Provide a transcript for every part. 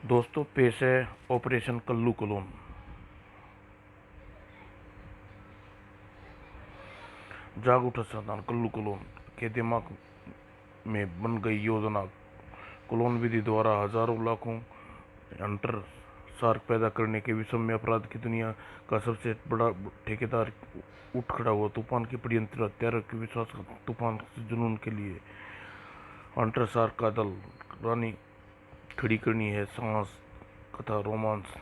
दोस्तों, पेश है ऑपरेशन कल्लू कलोन। जाग उठा सावधान, कल्लू कलोन के दिमाग में बन गई योजना। कलोन विधि द्वारा हजारों लाखों हंटर शार्क पैदा करने के विषम अपराध की दुनिया का सबसे बड़ा ठेकेदार उठ खड़ा हुआ। तूफान की षड्यंत्र, हत्यारों के विश्वास तूफान से जुनून के लिए हंटर शार्क का दल रानी खड़ी करनी है। साहस, कथा, रोमांस।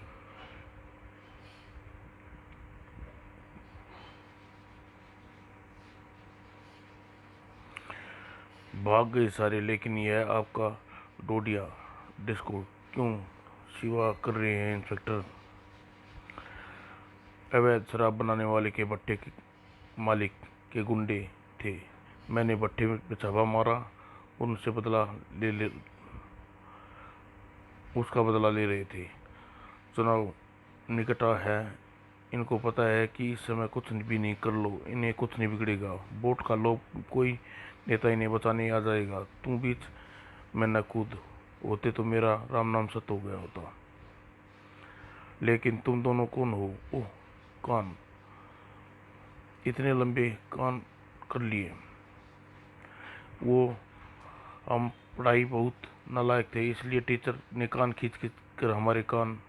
भाग गए सारे, लेकिन यह आपका डोडिया डिस्को क्यों सेवा कर रहे हैं इंस्पेक्टर? अवैध शराब बनाने वाले के भट्टे के मालिक के गुंडे थे। मैंने भट्टे में छापा मारा, उनसे उसका बदला ले रहे थे। चुनाव निकटा है, इनको पता है कि इस समय कुछ भी नहीं कर लो, इन्हें कुछ नहीं बिगड़ेगा। वोट का लोग कोई नेता इन्हें बचाने आ जाएगा। तुम बीच में न कूद होते तो मेरा राम नाम सत हो गया होता। लेकिन तुम दोनों कौन हो? ओह, कान, इतने लंबे कान कर लिए। वो हम पढ़ाई बहुत नालायक थे, इसलिए टीचर ने कान खींच खींच कर हमारे कान।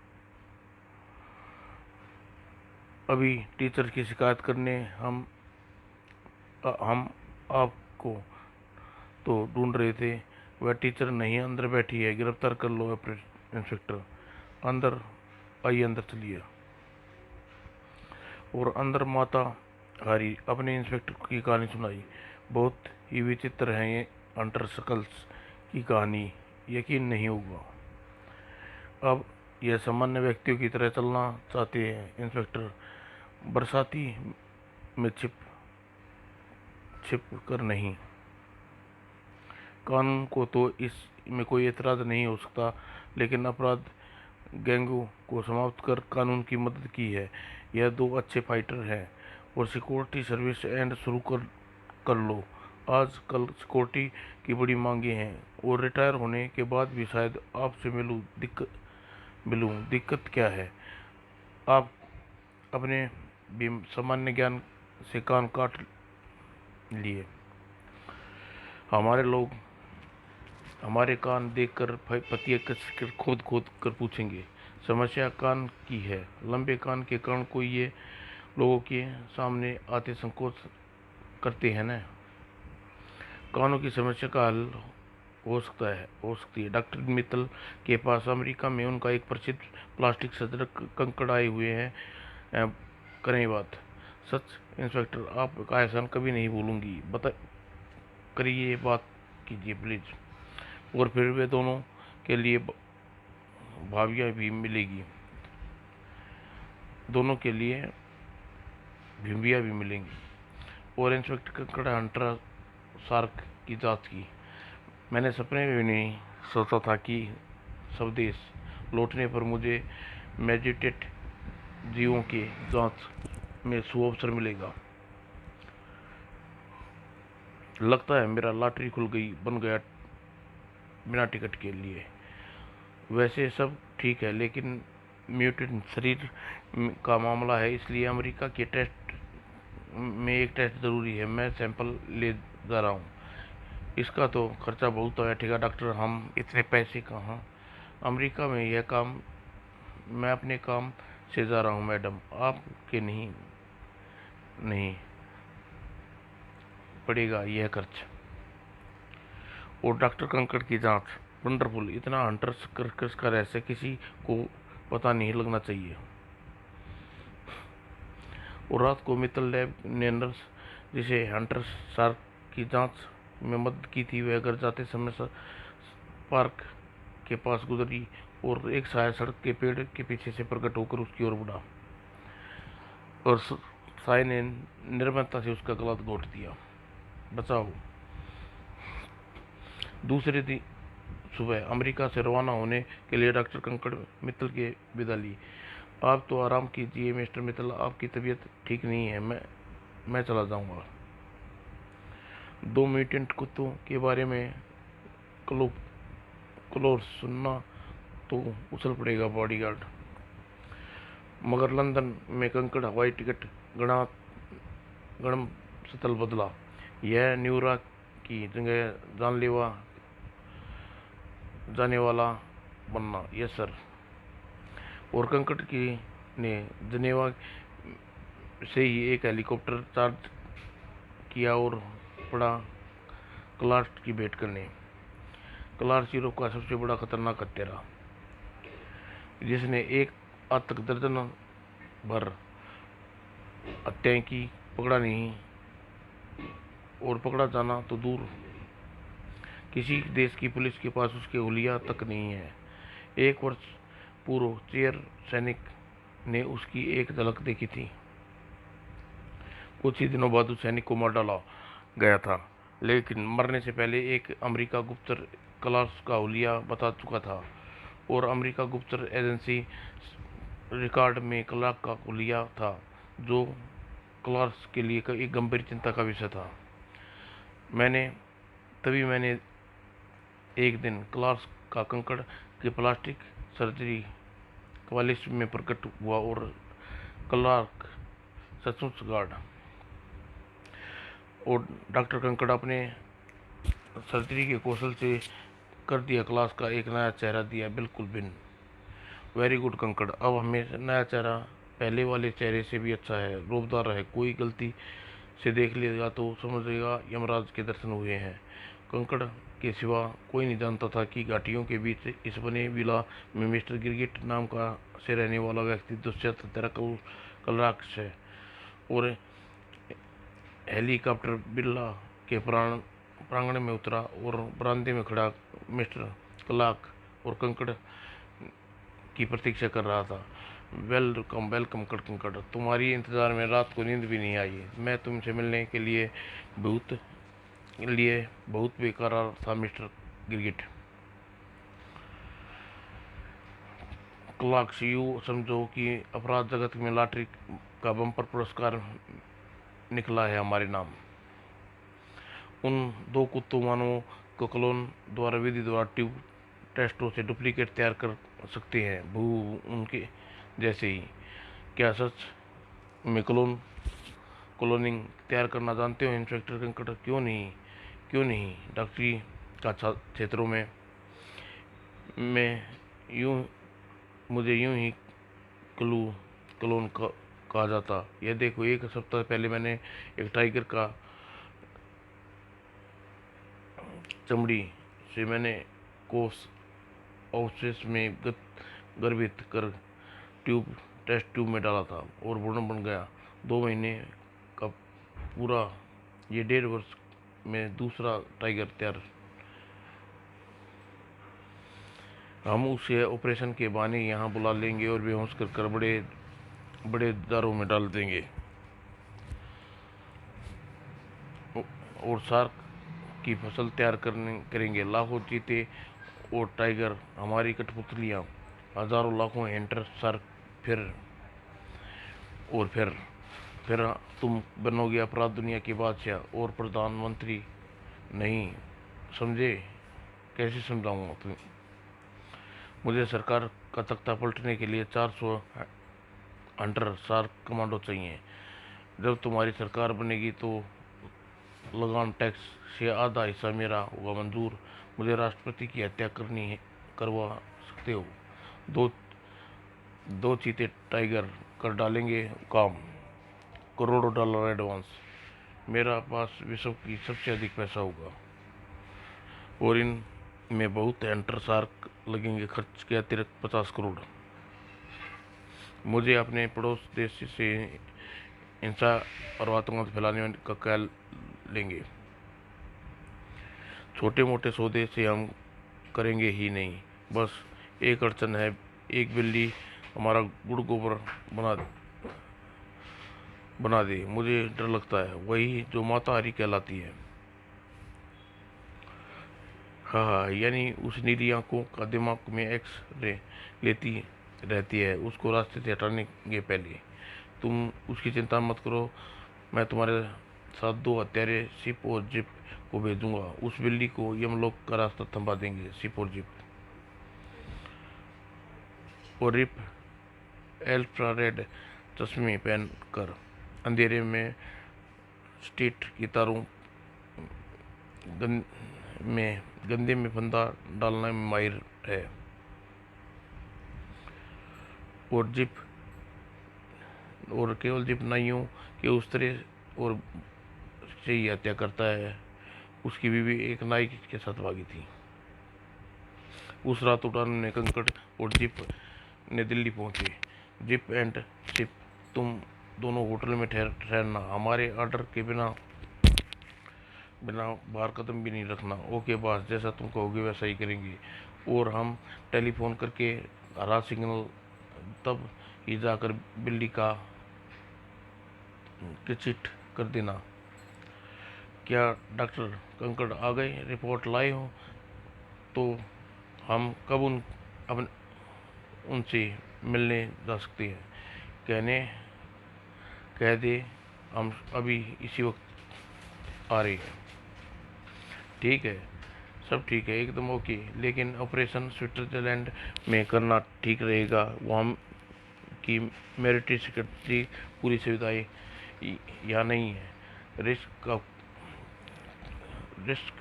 अभी टीचर की शिकायत करने हम आपको तो ढूंढ रहे थे। वह टीचर नहीं अंदर बैठी है, गिरफ्तार कर लो इंस्पेक्टर। अंदर आइए, अंदर चलिए। और अंदर माता हारी अपने इंस्पेक्टर की कहानी सुनाई। बहुत ही विचित्र है ये हंटर शकल्स की कहानी, यकीन नहीं होगा। अब यह सामान्य व्यक्तियों की तरह चलना चाहते हैं इंस्पेक्टर, बरसाती में छिप छिप कर नहीं। कानून को तो इसमें कोई एतराज नहीं हो सकता, लेकिन अपराध गैंगों को समाप्त कर कानून की मदद की है। यह दो अच्छे फाइटर हैं। और सिक्योरिटी सर्विस एंड शुरू कर लो। आज कल सिक्योरिटी की बड़ी मांगे हैं, और रिटायर होने के बाद भी शायद आपसे मिलूं। दिक्कत क्या है? आप अपने भी सामान्य ज्ञान से कान काट लिए। हमारे लोग हमारे कान देखकर पतिया कस कर खोद खोद कर पूछेंगे। समस्या कान की है। लंबे कान के कारण कोई ये लोगों के सामने आते संकोच करते हैं न। कानों की समस्या का हल हो सकती है। डॉक्टर मित्तल के पास अमेरिका में उनका एक प्रसिद्ध प्लास्टिक सर्जन कंकड़ आए हुए हैं। करें बात। सच इंस्पेक्टर, आपका एहसान कभी नहीं भूलूंगी। बता करिए, बात कीजिए प्लीज। और फिर वे दोनों के लिए भावियाँ भी मिलेगी। दोनों के लिए भिंबियाँ भी मिलेंगी। और इंस्पेक्टर कंकड़ हंटर शार्क की जांच की। मैंने सपने में भी नहीं सोचा था कि स्वदेश लौटने पर मुझे मैजिस्ट्रेट जीवों के जांच में सुअवसर मिलेगा। लगता है मेरा लॉटरी खुल गई, बन गया बिना टिकट के लिए। वैसे सब ठीक है, लेकिन म्यूटेंट शरीर का मामला है, इसलिए अमेरिका के टेस्ट में एक टेस्ट ज़रूरी है। मैं सैंपल ले जा रहा हूँ। इसका तो खर्चा बहुत बैठेगा डॉक्टर, हम इतने पैसे कहाँ। अमेरिका में यह काम, मैं अपने काम से जा रहा हूँ मैडम, आपके नहीं नहीं पड़ेगा यह खर्च। और डॉक्टर कंकड़ की जांच वंडरफुल। इतना हंटर्स कर्कश का रहस्य किसी को पता नहीं लगना चाहिए। और रात को मित्तल लैब ने नर्स जिसे हंटर शार्क की जांच में मदद की थी, वह घर जाते समय पार्क के पास गुजरी और एक साया सड़क के पेड़ के पीछे से प्रकट होकर उसकी ओर बढ़ा। और साय ने निर्ममता से उसका गला घोंट दिया। बचाओ। दूसरे दिन सुबह अमेरिका से रवाना होने के लिए डॉक्टर कंकड़ मित्तल की विदा ली। आप तो आराम कीजिए मिस्टर मित्तल, आपकी तबीयत ठीक नहीं है, मैं चला जाऊंगा। दो म्यूटेंट कुत्तों के बारे में क्लोर सुनना तो उछल पड़ेगा बॉडीगार्ड। मगर लंदन में कंकड़ हवाई टिकट गणतंत्र बदला। यह न्यूयॉर्क की जगह जानलेवा जाने वाला बनना। Yes sir. और कंकड़ की ने जनेवा से ही एक हेलीकॉप्टर चार्ज किया और पड़ा क्लार्क की भेंट करने। क्लार्क यूरोप का सबसे बड़ा खतरनाक हत्यारा, जिसने एक आज तक दर्जन भर हत्याएं की, पकड़ा नहीं और पकड़ा जाना तो दूर, किसी देश की पुलिस के पास उसके हुलिया तक नहीं है। 1 वर्ष पूर्व चेयर सैनिक ने उसकी एक झलक देखी थी। कुछ ही दिनों बाद उस सैनिक को मार डाला गया था, लेकिन मरने से पहले एक अमेरिका गुप्तचर क्लार्क का हुलिया बता चुका था और अमेरिका गुप्तचर एजेंसी रिकॉर्ड में क्लार्क का हुलिया था, जो क्लार्क के लिए एक गंभीर चिंता का विषय था। मैंने एक दिन क्लार्क का कंकड़ की प्लास्टिक सर्जरी क्वालिस में प्रकट हुआ और क्लार्क सचमुच गार्ड और डॉक्टर कंकड़ अपने सर्जरी के कौशल से कर दिया क्लास का एक नया चेहरा दिया, बिल्कुल भिन्न। वेरी गुड कंकड़, अब हमें नया चेहरा पहले वाले चेहरे से भी अच्छा है, रूपदार है। कोई गलती से देख लेगा तो समझेगा यमराज के दर्शन हुए हैं। कंकड़ के सिवा कोई नहीं जानता था कि घाटियों के बीच इस बने विला में मिस्टर गिरगिट नाम का से रहने वाला व्यक्ति दुष्यंत तेरा क्लार्क है। और हेलीकॉप्टर बिल्ला के प्रांगण में उतरा और बरामदे में खड़ा मिस्टर क्लार्क और कंकड़ की प्रतीक्षा कर रहा था। वेलकम वेलकम कंकड़, तुम्हारी इंतजार में रात को नींद भी नहीं आई। मैं तुमसे मिलने के लिए बहुत बेकरार था मिस्टर गिरगिट। क्लार्क, यूँ समझो कि अपराध जगत में लॉटरी का बम्पर पुरस्कार निकला है हमारे नाम। उन 2 कुत्तों मानवों को क्लोन द्वारा विधि द्वारा ट्यूब टेस्टों से डुप्लीकेट तैयार कर सकते हैं, उनके जैसे ही। क्या सच में क्लोनिंग तैयार करना जानते हो इंस्पेक्टर कंकड़? क्यों नहीं डॉक्टरी का क्षेत्रों में मुझे यूं ही क्लोन कहा जाता। यह देखो, 1 सप्ताह पहले मैंने एक टाइगर का चमड़ी से मैंने कोस अवशेष में गर्भित कर टेस्ट ट्यूब में डाला था और भ्रूण बन गया। 2 महीने का पूरा, ये 1.5 वर्ष में दूसरा टाइगर तैयार। हम उसे ऑपरेशन के बहाने यहाँ बुला लेंगे और बेहोश कर बड़े बड़े दारों में डाल देंगे और शार्क की फसल तैयार करेंगे। लाखों चीते और टाइगर हमारी कठपुतलियाँ, हजारों लाखों हंटर शार्क। फिर तुम बनोगे अपराध दुनिया के बादशाह और प्रधानमंत्री। नहीं समझे? कैसे समझाऊंगा तुम्हें? मुझे सरकार का तख्ता पलटने के लिए 400 हंटर शार्क कमांडो चाहिए। जब तुम्हारी सरकार बनेगी तो लगान टैक्स से आधा हिस्सा मेरा होगा मंजूर। मुझे राष्ट्रपति की हत्या करवा सकते हो। दो चीते टाइगर कर डालेंगे काम। करोड़ों डॉलर एडवांस। मेरा पास विश्व की सबसे अधिक पैसा होगा और इन में बहुत हंटर शार्क लगेंगे। खर्च के अतिरिक्त 50 करोड़। मुझे अपने पड़ोस देश से हिंसा और आतंकवाद फैलाने का क्या लेंगे? छोटे मोटे सौदे से हम करेंगे ही नहीं। बस एक अड़चन है, एक बिल्ली हमारा गुड़ गोबर बना दे। मुझे डर लगता है, वही जो माताहारी कहलाती है। हाँ, यानी उस नीली आंखों का दिमाग में एक्स-रे लेती रहती है, उसको रास्ते से हटाएंगे पहले। तुम उसकी चिंता मत करो। मैं तुम्हारे साथ 2 हत्यारे शिप और जिप को भेजूंगा। उस बिल्ली को यमलोक का रास्ता थमा देंगे। शिप और जिप और रिप इंफ्रारेड चश्मे पहनकर अंधेरे में स्ट्रीट की तारों गंदे में फंदा डालने में माहिर है। और केवल जिप नाइयों के उस तरह और से ही हत्या करता है। उसकी बीवी एक नाई के साथ भागी थी। उस रात उड़ान ने कंकड़ और जिप ने दिल्ली पहुंचे। जिप एंड शिप, तुम दोनों होटल में ठहरना, हमारे ऑर्डर के बिना बाहर कदम भी नहीं रखना। ओके बॉस, जैसा तुम कहोगे वैसा ही करेंगे। और हम टेलीफोन करके हरा सिग्नल तब ही जाकर बिल्ली का चिट कर देना। क्या डॉक्टर कंकड़ आ गए? रिपोर्ट लाए हो तो हम कब उनसे मिलने जा सकते हैं? कह दे हम अभी इसी वक्त आ रहे हैं। ठीक है, सब ठीक है, एकदम ओके। लेकिन ऑपरेशन स्विट्जरलैंड में करना ठीक रहेगा। वहाँ की मिलिट्री सेक्रेटरी पूरी सुविधाएं यहाँ नहीं है। रिस्क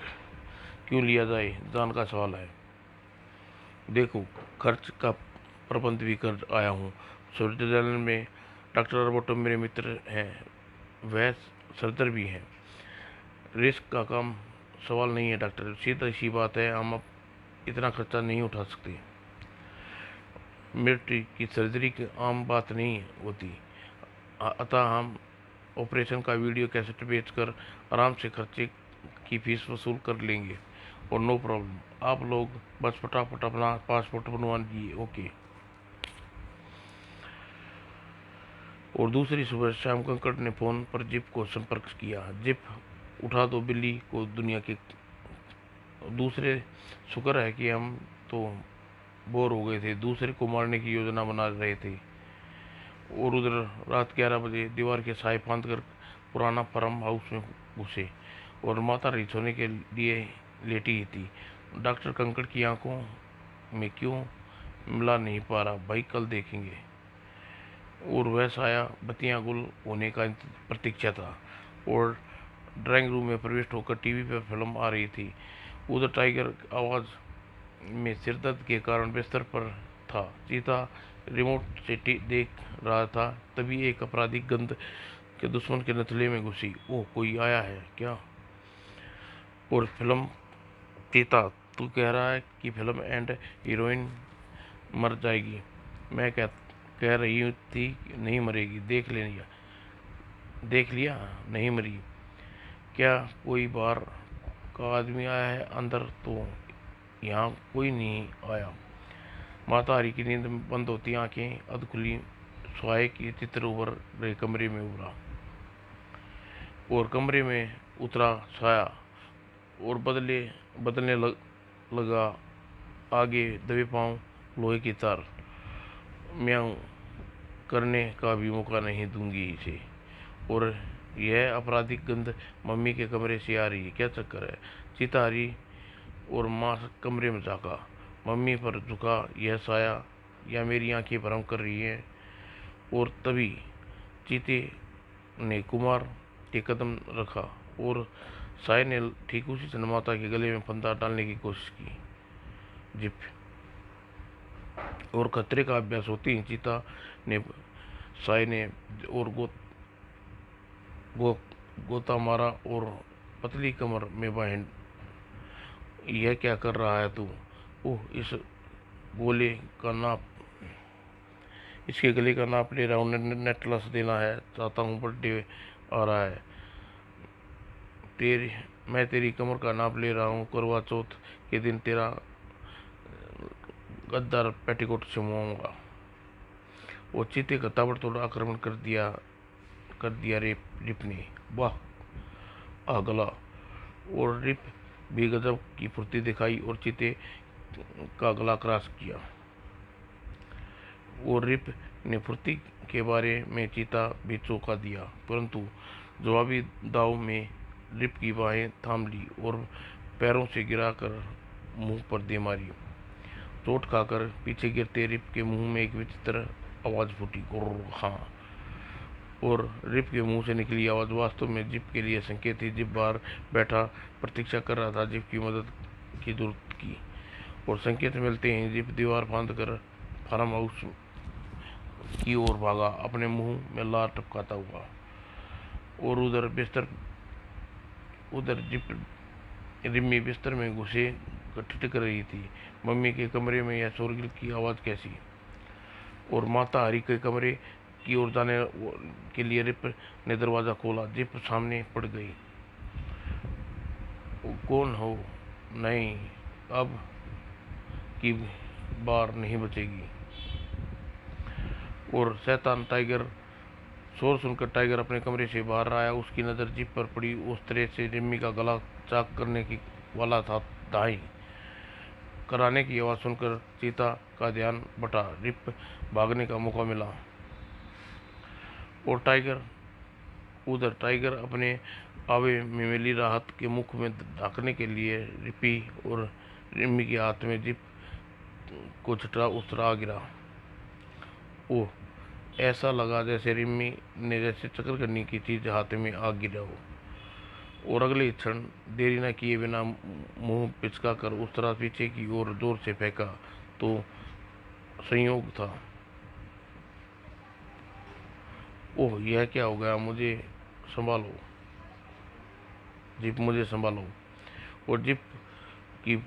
क्यों लिया जाए? जान का सवाल है। देखो, खर्च का प्रबंध भी कर आया हूँ। स्विट्जरलैंड में डॉक्टर रोबोटो मेरे मित्र हैं, वह सर्जर भी हैं। रिस्क का काम सवाल नहीं है डॉक्टर, सीधा सी बात है, हम अब इतना खर्चा नहीं उठा सकते। मिलिट्री की सर्जरी की आम बात नहीं होती, अतः हम ऑपरेशन का वीडियो कैसेट बेचकर आराम से खर्चे की फीस वसूल कर लेंगे। और नो प्रॉब्लम, आप लोग बस फटाफट अपना पासपोर्ट बनवा लीजिए। ओके। और दूसरी सुबह श्याम कंकड़ ने फोन पर जिप को संपर्क किया। जिप उठा दो बिल्ली को दुनिया के दूसरे। शुक्र है कि हम तो बोर हो गए थे, दूसरे को मारने की योजना बना रहे थे। और उधर रात 11 बजे दीवार के साए फांद कर पुराना फार्म हाउस में घुसे और माता रही सोने के लिए लेटी ही थी। डॉक्टर कंकड़ की आंखों में क्यों मिला नहीं पा रहा? भाई कल देखेंगे। और वह साया बत्तियां गुल होने का प्रतीक्षा था। और ड्राइंग रूम में प्रविष्ट होकर टीवी पर फिल्म आ रही थी। उधर टाइगर आवाज में सिरदर्द के कारण बिस्तर पर था। चीता रिमोट से देख रहा था, तभी एक आपराधिक गंध के दुश्मन के नथले में घुसी। ओह, कोई आया है क्या? और फिल्म? चीता, तू कह रहा है कि फिल्म एंड हीरोइन मर जाएगी? मैं कह रही थी नहीं मरेगी। देख लिया, नहीं मरी। क्या कोई बाहर का आदमी आया है अंदर? तो यहाँ कोई नहीं आया। माता हरी की नींद बंद होती आंखें अध खुली, स्वाय की चित्र उभर रहे कमरे में उभरा। और कमरे में उतरा साया और बदलने लगा। आगे दबे पांव, लोहे की तार। म्याऊं करने का भी मौका नहीं दूंगी इसे। और यह आपराधिक गंध मम्मी के कमरे से आ रही है, क्या चक्कर है? चीता हरी और माँ कमरे में झांका। मम्मी पर झुका यह साया या मेरी आंखें भ्रम कर रही है? और तभी चीते ने कुमार के कदम रखा और साय ने ठीक उसी क्षण माता के गले में फंदा डालने की कोशिश की। जिप और खतरे का अभ्यास होती ही चीता ने साय ने और गोता मारा और पतली कमर में बाहें। यह क्या कर रहा है तू? ओह, गोले का नाप इसके गले का नाप ले रहा हूँ, नेकलेस देना है चाहता हूँ, बर्थडे आ रहा है। मैं तेरी कमर का नाप ले रहा हूँ, करवा चौथ के दिन तेरा गद्दार पेटीकोट सिलवाऊंगा। वो चीते का ताबड़तोड़ आक्रमण कर दिया रिप ने। वाह, गला। और रिप भी गजब की फुर्ती दिखाई और चीते का गला क्रॉस किया। और रिप ने फुर्ती के बारे में चीता भी चौंका दिया, परंतु जवाबी दाव में रिप की बाहें थाम ली और पैरों से गिराकर मुंह पर दे मारी। चोट खाकर पीछे गिरते रिप के मुंह में एक विचित्र आवाज़ फूटी, गुर्र। हाँ, और रिप के मुंह से निकली आवाज़ वास्तव में जिप के लिए संकेत थी। जिप बाहर बैठा प्रतीक्षा कर रहा था जिप की मदद की जरूरत की, और संकेत मिलते ही जिप दीवार फांद कर फार्म हाउस की ओर भागा, अपने मुंह में लार टपकाता हुआ। और उधर जिप रिम्मी बिस्तर में घुसे ठिठक रही थी। मम्मी के कमरे में यह शोरगुल की आवाज़ कैसी? और माता हरी के कमरे की ओर जाने के लिए रिप ने दरवाज़ा खोला। जिप सामने पड़ गई। कौन हो? नहीं, अब की बार नहीं बचेगी। और शैतान टाइगर। शोर सुनकर टाइगर अपने कमरे से बाहर आया। उसकी नज़र जिप पर पड़ी। उस तरह से रिम्मी का गला चाक करने की वाला था। दाई कराने की आवाज़ सुनकर चीता का ध्यान बटा। रिप भागने का मौका मिला। और टाइगर अपने आवे में मिली राहत के मुख में ढकने के लिए रिपी और रिम्मी के हाथ में जिप को छटरा उतरा गिरा। ओह, ऐसा लगा जैसे रिम्मी ने जैसे चक्कर करने की चीज हाथ में आ गिरा हो। और अगले क्षण देरी न किए बिना मुंह पिचका कर उस तरह पीछे की ओर जोर से फेंका तो संयोग था। ओह, यह क्या हो गया? मुझे संभालो जिप, मुझे संभालो। और जिप की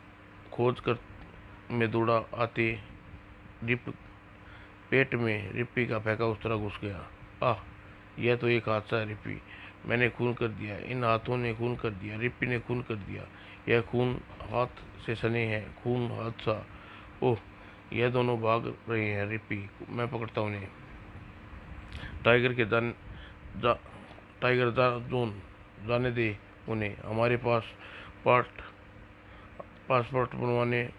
खोज कर में दौड़ा आते जिप पेट में रिप्पी का फेंका उस तरह घुस गया। आह, यह तो एक हादसा है रिप्पी, मैंने खून कर दिया। इन हाथों ने खून कर दिया। रिप्पी ने खून कर दिया। यह खून हाथ से सने हैं। खून, हादसा। ओह, यह दोनों भाग रहे हैं रिप्पी, मैं पकड़ता हूँ उन्हें। टाइगर के टाइगर जोन जाने दे उन्हें। हमारे पासपोर्ट बनवाने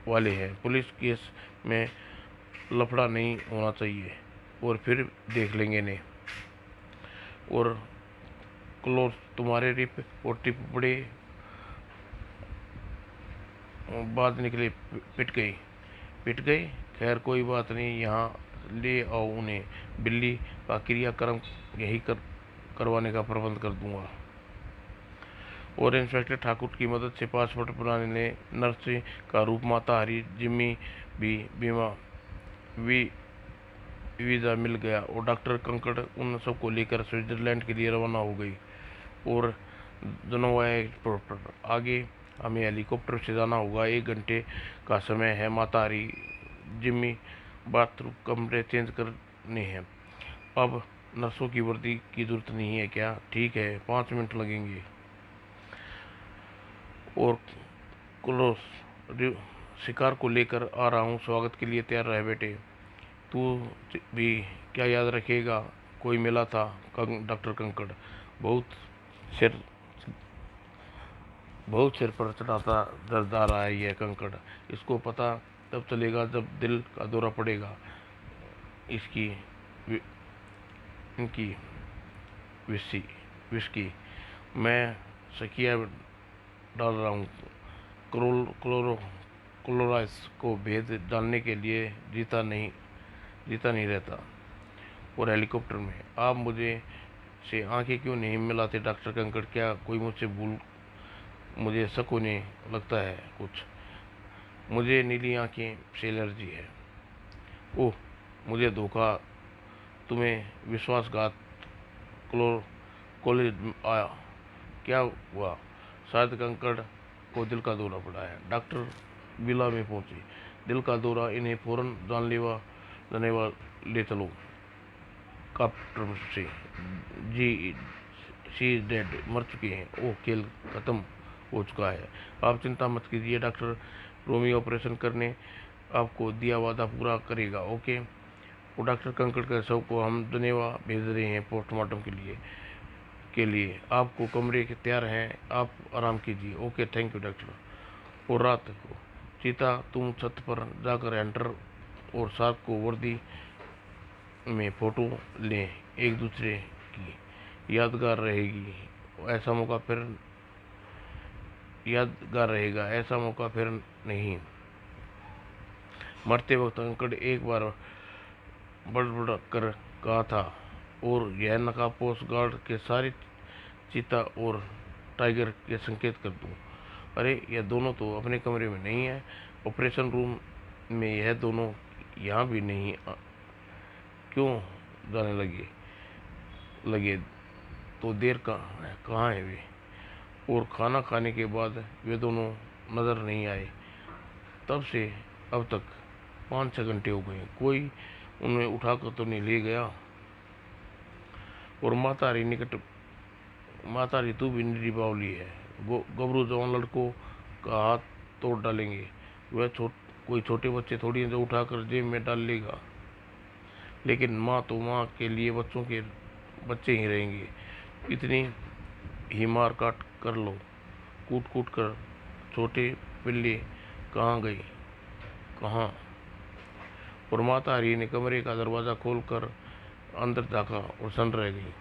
वाले हैं। पुलिस केस में लफड़ा नहीं होना चाहिए, और फिर देख लेंगे इन्हें। और क्लोज तुम्हारे रिप और टिप बड़े बाद निकले। पिट गए। खैर कोई बात नहीं, यहाँ ले आओ उन्हें। बिल्ली का क्रियाक्रम यही करवाने का प्रबंध कर दूंगा। और इंस्पेक्टर ठाकुर की मदद से पासपोर्ट बनाने नर्स का रूप माता हरी जिम्मी भी वीज़ा मिल गया। और डॉक्टर कंकड़ उन सबको लेकर स्विट्जरलैंड के लिए रवाना हो गई। और जनोवा एयरपोर्ट पर आगे हमें हेलीकॉप्टर से जाना होगा। 1 घंटे का समय है। माता हरी जिम्मी बाथरूम कमरे चेंज करने हैं। अब नर्सों की वर्दी की जरूरत नहीं है क्या? ठीक है, 5 मिनट लगेंगे। और क्लोज शिकार को लेकर आ रहा हूँ, स्वागत के लिए तैयार रहे बेटे। तू भी क्या याद रखेगा? कोई मिला था डॉक्टर कंकड़। बहुत सिर पर चढ़ाता दर्द आ रहा है यह कंकड़। इसको पता तब चलेगा जब दिल का दौरा पड़ेगा। इनकी विस्की मैं सकिया डाल रहा हूँ। क्लोराइस को भेद डालने के लिए जीता नहीं रहता। और हेलीकॉप्टर में आप मुझे से आंखें क्यों नहीं मिलाते डॉक्टर कंकड़? क्या कोई मुझे शक होने लगता है कुछ? मुझे नीली आंखें से एलर्जी है। ओह, मुझे धोखा, तुम्हें विश्वासघात, कॉलेज आया। क्या हुआ? शायद कंकड़ को दिल का दौरा पड़ा है। डॉक्टर विला में पहुंचे। दिल का दौरा, इन्हें फौरन जानलेवा ले चलो कॉप्टर से। जी, शी इज डेड, मर चुके हैं। ओह, खेल खत्म हो चुका है। आप चिंता मत कीजिए, डॉक्टर रोमी ऑपरेशन करने आपको दिया वादा पूरा करेगा। ओके। वो डॉक्टर कंकड़ के शव को हम जनेवा भेज रहे हैं पोस्टमार्टम के लिए। आपको कमरे के तैयार हैं, आप आराम कीजिए। Okay, thank you doctor. और रात को चीता तुम छत पर जाकर एंटर और शार्क को वर्दी में फोटो लें। एक दूसरे की यादगार रहेगी। यादगार रहेगा। ऐसा मौका फिर नहीं मरते वक्त अंकल एक बार बड़बड़ कर कहा था, और यह नकाबपोश गार्ड के सारे चीता और टाइगर के संकेत कर दूं। अरे, यह दोनों तो अपने कमरे में नहीं है, ऑपरेशन रूम में यह दोनों यहाँ भी नहीं क्यों जाने लगे तो देर कहाँ है वे? और खाना खाने के बाद वे दोनों नजर नहीं आए। तब से अब तक 5-6 घंटे हो गए, कोई उन्हें उठाकर तो नहीं ले गया। और मातारी तू भी निरी बावली है, गबरू जवान लड़कों का हाथ तोड़ डालेंगे। वह कोई छोटे बच्चे थोड़ी हैं जो उठाकर जेब में डाल लेगा। लेकिन माँ तो माँ के लिए बच्चे ही रहेंगे। इतनी ही मार काट कर लो, कूट कूट कर छोटे पिल्ले कहाँ गई, कहाँ? और माता हरी ने कमरे का दरवाजा खोलकर अंदर झाँका और सन रह गई।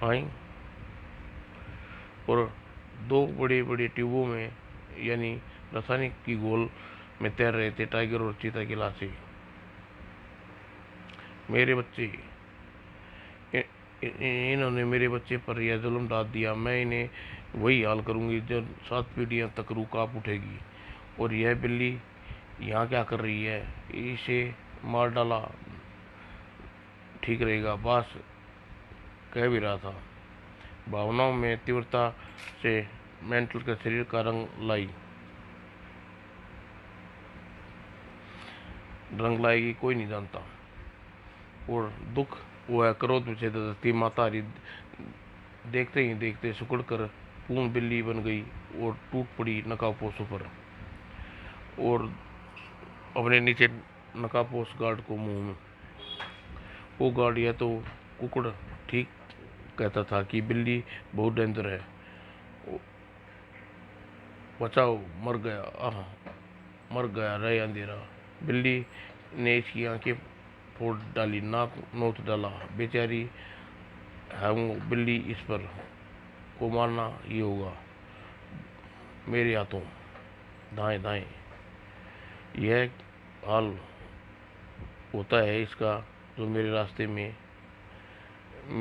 आई और दो बड़े बड़े ट्यूबों में, यानी रासायनिक की घोल में तैर रहे थे टाइगर और चीता की लाशें। मेरे बच्चे, इन्होंने मेरे बच्चे पर यह जुल्म डाल दिया। मैं इन्हें वही हाल करूंगी जो 7 पीढ़ियां तक रूह कांप उठेगी। और यह बिल्ली यहाँ क्या कर रही है? इसे मार डाला ठीक रहेगा, बॉस कह भी रहा था। भावनाओं में तीव्रता से मेंटल के शरीर का रंग लाएगी कोई नहीं जानता। और दुख वह क्रोध में से दस्ती माता हरी देखते ही देखते सुकड़ कर पूर्ण बिल्ली बन गई और टूट पड़ी नकाबपोशों पर, और अपने नीचे नकाबपोश गार्ड को मुंह में। वो गार्ड यह तो कुकड़ ठीक कहता था कि बिल्ली बहुत डेंजर है। बचाओ, मर गया, आह मर गया, रहे अंधेरा। बिल्ली ने इसकी आंखें फोड़ डाली, नाक नोच डाला। बेचारी है वो बिल्ली, इस पर को मारना ही होगा मेरे हाथों, दाएं दाएं। यह हाल होता है इसका जो मेरे रास्ते में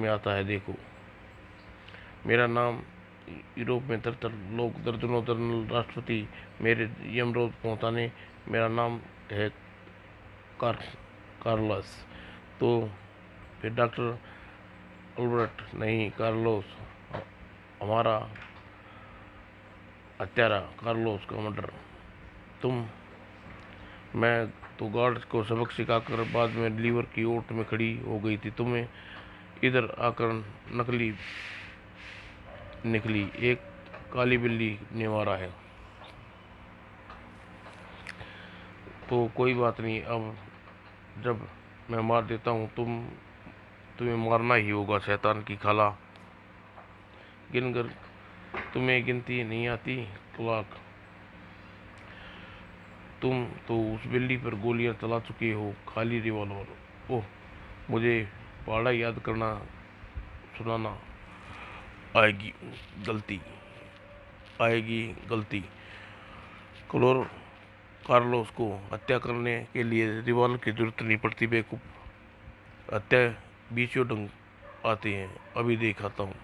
आता है। देखो, मेरा नाम यूरोप में 73 लोग, दर्जनों राष्ट्रपति मेरे यमरोज पहुंचाने। मेरा नाम है कार्लस। तो फिर डॉक्टर अल्बर्ट नहीं, कार्लोस, हमारा हत्यारा कार्लोस का मर्डर। मैं तो गार्ड को सबक सिखाकर बाद में लीवर की ओट में खड़ी हो गई थी। तुम्हें इधर आकर नकली निकली एक काली बिल्ली ने मारा है। तो कोई बात नहीं, अब जब मैं मार देता हूँ तुम्हें मारना ही होगा। शैतान की खाला, गिनकर तुम्हें गिनती नहीं आती क्लाक। तुम तो उस बिल्ली पर गोलियां चला चुके हो, खाली रिवॉल्वर। ओह, मुझे पहाड़ा याद करना सुनाना आएगी गलती। क्लोर कार्लोस को हत्या करने के लिए रिवॉल्वर की जरूरत नहीं पड़ती बेवकूफ। हत्या बीचों ढंग आते हैं, अभी दिखाता हूँ।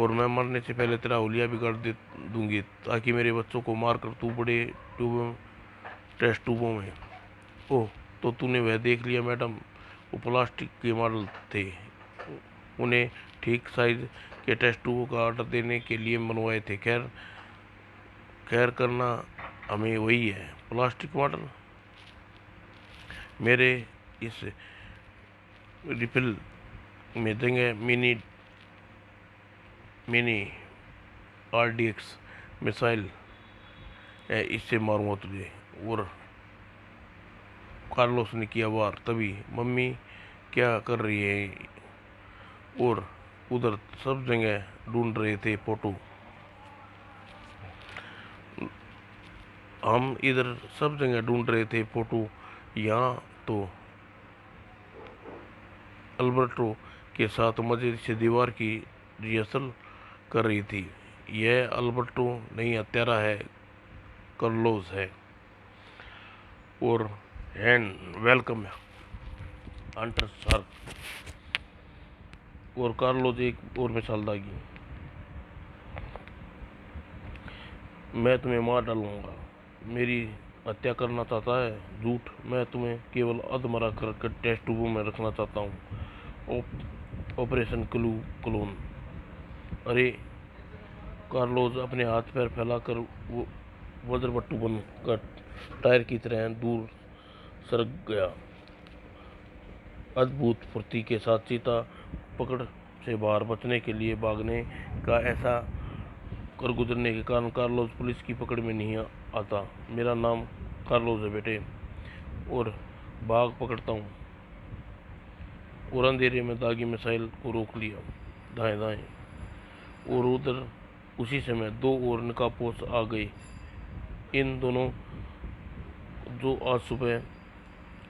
और मैं मरने से पहले तेरा हुलिया बिगाड़ दूंगी ताकि मेरे बच्चों को मारकर तू बड़े टेस्ट ट्यूबों में। ओह, तो तूने वह देख लिया मैडम, वो प्लास्टिक के मॉडल थे, उन्हें ठीक साइज के टेस्ट ट्यूबों का ऑर्डर देने के लिए बनवाए थे। खैर करना हमें वही है, प्लास्टिक मॉडल। मेरे इस रिफिल में देंगे मिनी RDX मिसाइल है, इससे मारूंगा तुझे। और कार्लोस ने किया वार। तभी मम्मी क्या कर रही है? और उधर सब जगह ढूंढ रहे थे फोटो, हम इधर सब जगह ढूंढ रहे थे फोटो। यहाँ तो अल्बर्टो के साथ मजे से दीवार की रिहर्सल कर रही थी। यह अल्बर्टो नहीं, हत्यारा है, कार्लोस है। और हैंड वेलकम हंटर शार्क। और कार्लोस एक और मिसाल दागी, मैं तुम्हें मार डालूंगा। मेरी हत्या करना चाहता है? झूठ, मैं तुम्हें केवल अधमरा कर टेस्ट ट्यूब में रखना चाहता हूँ। Operation clone. अरे, कार्लोस अपने हाथ पैर फैलाकर वो वज्रबट्टू बनकर टायर की तरह दूर सरक गया। अद्भुत फुर्ती के साथ चीता पकड़ से बाहर बचने के लिए भागने का ऐसा कर गुजरने के कारण कार्लोस पुलिस की पकड़ में नहीं आता। मेरा नाम कार्लोस है बेटे, और भाग पकड़ता हूँ। और अंधेरे में दागी मिसाइल को रोक लिया। दाएं दाएं। और उधर उसी समय दो और नकाबपोश आ गए। इन दोनों जो आज सुबह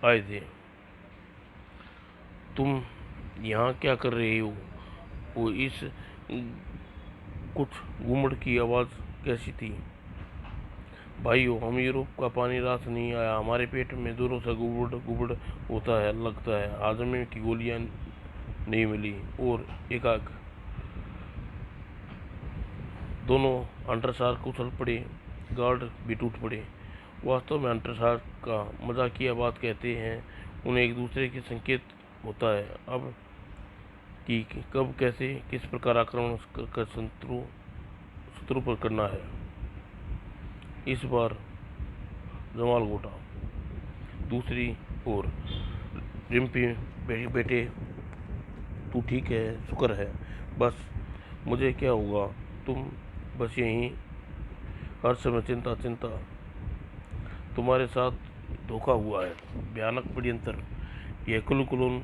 आए थे। तुम यहाँ क्या कर रहे हो? वो इस कुछ घुमड़ की आवाज़ कैसी थी? भाइयों, हम यूरोप का पानी रात नहीं आया, हमारे पेट में जोरों से गुबड़ गुबड़ होता है, लगता है हाजमे की गोलियां नहीं मिली। और एकाएक दोनों हंटर शार्क उछल पड़े, गार्ड भी टूट पड़े। वास्तव में हंटर शार्क का मजाकिया बात कहते हैं, उन्हें एक दूसरे के संकेत होता है अब कि कब कैसे किस प्रकार आक्रमण कर शत्रु पर करना है। इस बार जमाल घोटा। दूसरी ओर रिम्पी, बेटे तू ठीक है? शुक्र है। बस मुझे क्या होगा? तुम बस यहीं हर समय चिंता चिंता। तुम्हारे साथ धोखा हुआ है, भयानक षड्यंत्र। यह क्लोन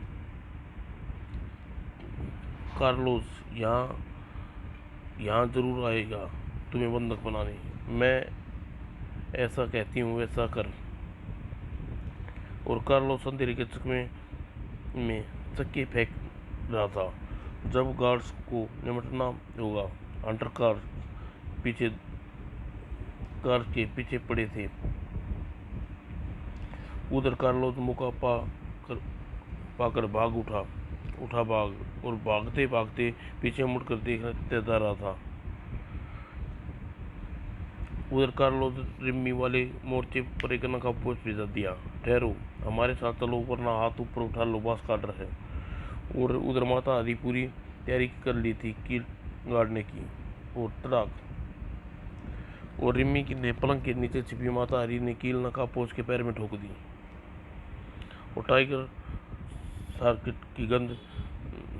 कार्लोस यहाँ जरूर आएगा तुम्हें बंधक बनाने। मैं ऐसा कहती हूँ वैसा कर। और कार्लोस अंधेरे के चकमे में चक्के फेंक रहा था। जब गार्ड्स को निपटना होगा। हंटर कार के पीछे पड़े थे। उधर कार्लोस मौका पाकर भाग उठा भाग, और भागते भागते पीछे मुड़कर देखते जा रहा था। उधर कार्लोस रिम्मी वाले मोर्चे पर एक नकाबपोश भेजा दिया। ठहरो, हमारे साथ चलो, वरना हाथ ऊपर उठा लो, बास काट रहे। और उधर माता आदि पूरी तैयारी कर ली थी कील गाड़ने की। और तड़ाक, और रिम्मी ने पलंग के नीचे छिपी माता हरी ने कील नकाबपोश के पैर में ठोक दी। और टाइगर शार्क की गंध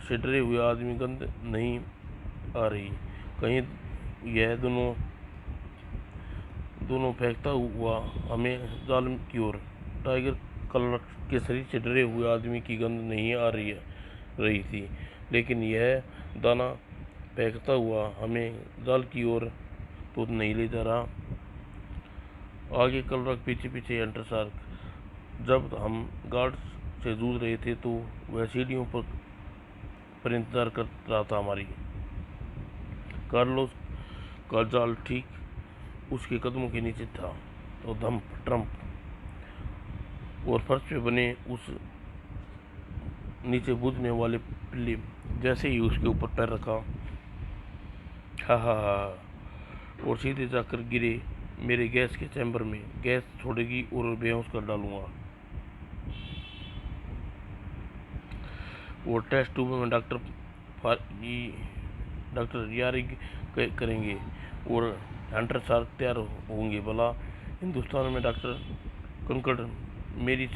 से डरे हुए आदमी गंध नहीं आ रही। कहीं यह दोनों फेंकता हुआ हमें जाल की ओर। टाइगर कलर के शरीर से डरे हुए आदमी की गंध नहीं आ रही थी, लेकिन यह दाना फेंकता हुआ हमें जाल की ओर तो नहीं ले जा रहा। आगे कलरक, पीछे पीछे हंटर शार्क। जब हम गार्ड से जूझ रहे थे तो वह सीढ़ियों पर इंतजार कर रहा था हमारी। कार्लोस का जाल ठीक उसके कदमों के नीचे था। तो धम्प ट्रम्प, और फर्श पे बने उस नीचे बुझने वाले पिल्ले जैसे ही उसके ऊपर पैर रखा, हा हा हा, और सीधे जाकर गिरे मेरे गैस के चैम्बर में। गैस छोड़ेगी और बेहोश कर डालूंगा। और टेस्ट ट्यूब में डॉक्टर यारिग करेंगे और हंटर शार्क तैयार होंगे। भला हिंदुस्तान में डॉक्टर कंकड़ मेरी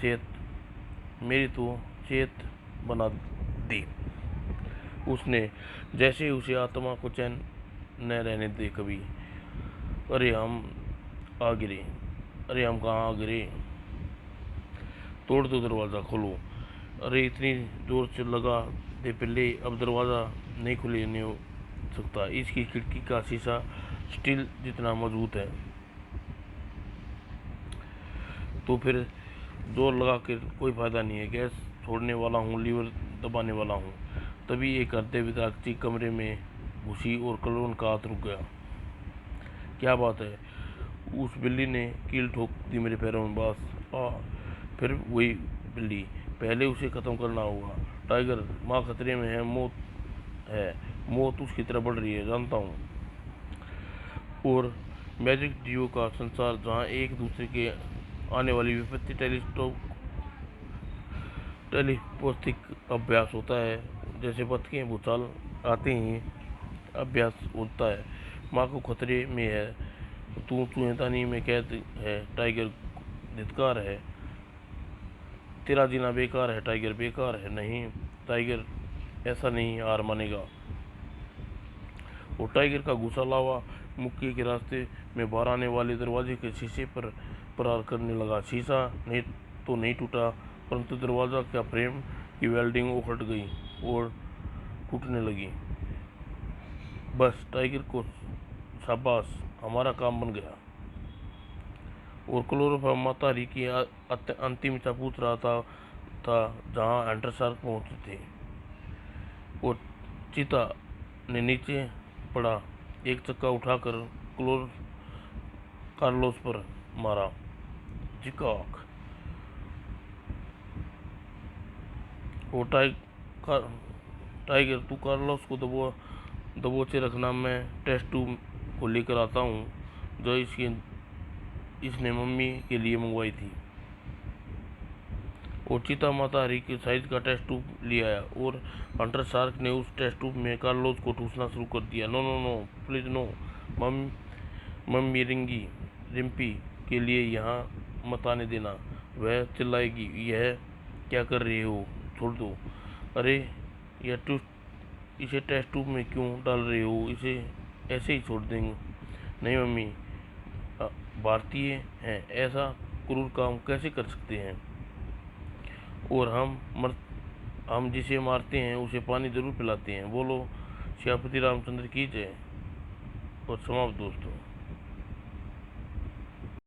तो सेहत बना दी उसने, जैसे उसे आत्मा को चैन न रहने दे कभी। अरे हम कहाँ आ गिरे? तोड़ दो दरवाज़ा, खोलो। अरे इतनी जोर से लगा दे पिल्ले, अब दरवाज़ा नहीं खुले नहीं हो सकता। इसकी खिड़की का शीशा स्टील जितना मजबूत है। तो फिर जोर लगा कर कोई फायदा नहीं है। गैस छोड़ने वाला हूँ, लीवर दबाने वाला हूँ। तभी एक हृदय विदारकती कमरे में घुसी और क्लोन का हाथ रुक गया। क्या बात है? उस बिल्ली ने कील ठोक दी मेरे पैरों में, बस। फिर वही बिल्ली, पहले उसे ख़त्म करना होगा। टाइगर, माँ खतरे में है, मौत उसकी तरफ बढ़ रही है, जानता हूँ। और मैजिक डियो का संसार, जहाँ एक दूसरे के आने वाली विपत्ति टेलीपोस्टिक अभ्यास होता है, जैसे पथ के भूचाल आते ही अभ्यास होता है। माँ को खतरे में है, तू चूहेदानी में कैद है। टाइगर, धिक्कार है, तेरा जीना बेकार है। टाइगर, बेकार है नहीं। टाइगर ऐसा नहीं हार मानेगा। और टाइगर का गुस्सा लावा मुक्के के रास्ते में बाहर आने वाले दरवाजे के शीशे पर प्रहार करने लगा। शीशा नहीं टूटा, परंतु दरवाजा का फ्रेम की वेल्डिंग उखड़ गई और टूटने लगी। बस, टाइगर को शाबाश, हमारा काम बन गया। और क्लोरोफॉर्म माता हरी की अंतिम इच्छा पूछ रहा था जहाँ हंटर शार्क पहुंचे थे। और चीता ने नीचे पड़ा एक चक्का उठाकर कार्लोस पर मारा। जिकाक। वो टाइगर, तू कार्लोस को दबोचे रखना, मैं टेस्ट ट्यूब को लेकर आता हूँ जो इसने मम्मी के लिए मंगवाई थी। और चीता माता हरी के साइज का टेस्ट ट्यूब ले आया और हंटर शार्क ने उस टेस्ट ट्यूब में कार्लोस को ठूसना शुरू कर दिया। No no no, please no. Mummy Rimpy के लिए यहाँ मत आने देना, वह चिल्लाएगी। यह क्या कर रहे हो, छोड़ दो। अरे, इसे टेस्ट ट्यूब में क्यों डाल रहे हो, इसे ऐसे ही छोड़ देंगे। नहीं मम्मी, भारतीय हैं, ऐसा क्रूर काम कैसे कर सकते हैं। और हम जिसे मारते हैं उसे पानी जरूर पिलाते हैं। बोलो सियापति रामचंद्र की जय। और समाप्त दोस्तों।